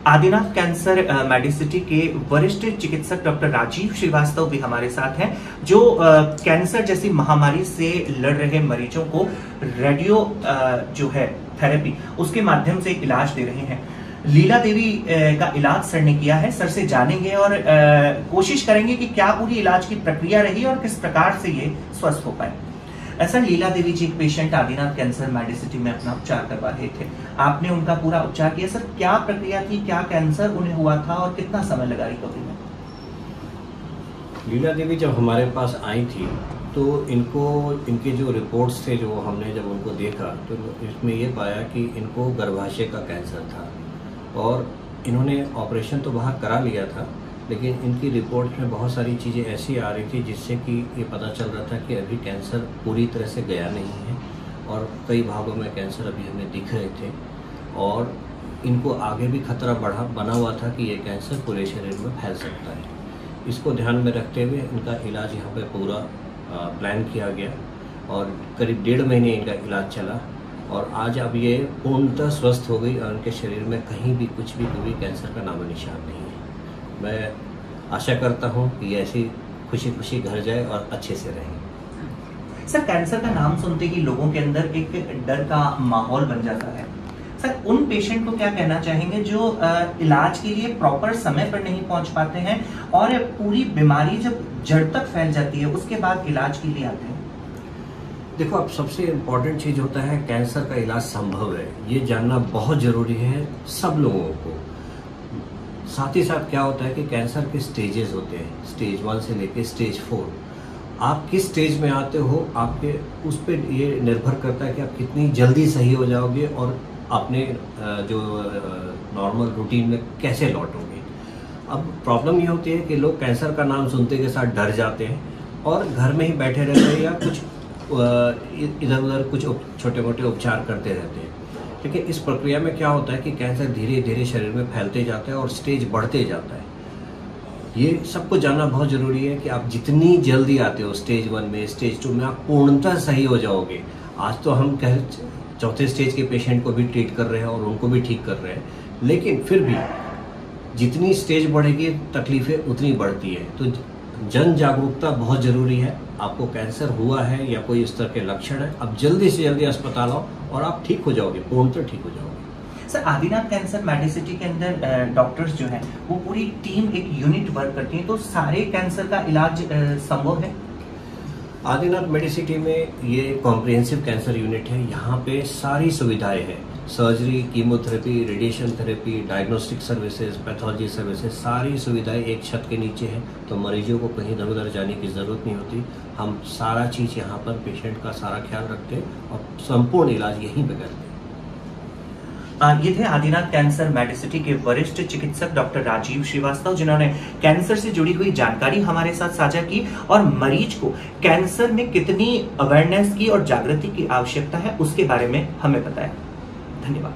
Adinath cancer Medicity के वरिष्ठ चिकित्सक डॉक्टर राजीव श्रीवास्तव भी हमारे साथ हैं, जो कैंसर जैसी महामारी से लड़ रहे मरीजों को रेडियो जो है थेरेपी उसके माध्यम से इलाज दे रहे हैं। लीला देवी का इलाज सर ने किया है। सर से जानेंगे और कोशिश करेंगे कि क्या पूरी इलाज की प्रक्रिया रही और किस प्रकार से ये स्वस्थ हो पाए। सर, लीला देवी जी एक पेशेंट आदिनाथ कैंसर मेडिसिटी में अपना उपचार करवा रहे थे, आपने उनका पूरा उपचार किया। सर, क्या प्रक्रिया थी, क्या कैंसर उन्हें हुआ था और कितना समय लगा रिकवरी में? लीला देवी जब हमारे पास आई थी तो इनके जो रिपोर्ट्स थे, जो हमने जब उनको देखा तो इसमें ये पाया कि इनको गर्भाशय का कैंसर था और इन्होंने ऑपरेशन तो बाहर करा लिया था, लेकिन इनकी रिपोर्ट में बहुत सारी चीज़ें ऐसी आ रही थी जिससे कि ये पता चल रहा था कि अभी कैंसर पूरी तरह से गया नहीं है और कई भागों में कैंसर अभी हमें दिख रहे थे और इनको आगे भी खतरा बना हुआ था कि ये कैंसर पूरे शरीर में फैल सकता है। इसको ध्यान में रखते हुए इनका इलाज यहाँ पे पूरा प्लान किया गया और करीब 1.5 महीने इनका इलाज चला और आज अब ये पूर्णतः स्वस्थ हो गई और उनके शरीर में कहीं भी कुछ भी कोई कैंसर का नामो निशान नहीं है। मैं आशा करता हूँ कि ऐसी खुशी खुशी घर जाए और अच्छे से रहें। सर, कैंसर का नाम सुनते ही लोगों के अंदर एक डर का माहौल बन जाता है। सर, उन पेशेंट को क्या कहना चाहेंगे जो इलाज के लिए प्रॉपर समय पर नहीं पहुंच पाते हैं और पूरी बीमारी जब जड़ तक फैल जाती है उसके बाद इलाज के लिए आते हैं? देखो, अब सबसे इम्पोर्टेंट चीज़ होता है कैंसर का इलाज संभव है, ये जानना बहुत ज़रूरी है सब लोगों को। साथ ही साथ क्या होता है कि कैंसर के स्टेजेस होते हैं, स्टेज 1 से लेके स्टेज 4। आप किस स्टेज में आते हो आपके उस पर ये निर्भर करता है कि आप कितनी जल्दी सही हो जाओगे और अपने जो नॉर्मल रूटीन में कैसे लौटोगे। अब प्रॉब्लम ये होती है कि लोग कैंसर का नाम सुनते के साथ डर जाते हैं और घर में ही बैठे रहते हैं या कुछ इधर उधर कुछ छोटे मोटे उपचार करते रहते हैं। लेकिन इस प्रक्रिया में क्या होता है कि कैंसर धीरे धीरे शरीर में फैलते जाता है और स्टेज बढ़ते जाता है। ये सबको जानना बहुत ज़रूरी है कि आप जितनी जल्दी आते हो स्टेज 1 में, स्टेज 2 में आप पूर्णतः सही हो जाओगे। आज तो हम चौथे स्टेज के पेशेंट को भी ट्रीट कर रहे हैं और उनको भी ठीक कर रहे हैं, लेकिन फिर भी जितनी स्टेज बढ़ेगी तकलीफें उतनी बढ़ती है। तो जन जागरूकता बहुत ज़रूरी है। आपको कैंसर हुआ है या कोई इस तरह के लक्षण है, अब जल्दी से जल्दी अस्पताल आओ और आप ठीक हो जाओगे, पूर्णतः ठीक हो जाओगे। सर, आदिनाथ कैंसर मेडिसिटी के अंदर डॉक्टर्स जो हैं वो पूरी टीम एक यूनिट वर्क करती है, तो सारे कैंसर का इलाज संभव है? आदिनाथ मेडिसिटी में ये कॉम्प्रिहेंसिव कैंसर यूनिट है। यहाँ पे सारी सुविधाएं हैं, surgery, chemotherapy, radiation therapy, diagnostic services, pathology services, सारी सुविधाएं एक छत के नीचे है। तो मरीजों को कहीं इधर उधर जाने की ज़रूरत नहीं होती। हम सारा चीज़ यहाँ पर पेशेंट का सारा ख्याल रखते हैं और संपूर्ण इलाज यहीं पर करते हैं। ये थे आदिनाथ कैंसर मेडिसिटी के वरिष्ठ चिकित्सक डॉक्टर राजीव श्रीवास्तव, जिन्होंने कैंसर से जुड़ी हुई जानकारी हमारे साथ साझा की और मरीज को कैंसर में कितनी अवेयरनेस की और जागृति की आवश्यकता है उसके बारे में हमें बताया। धन्यवाद।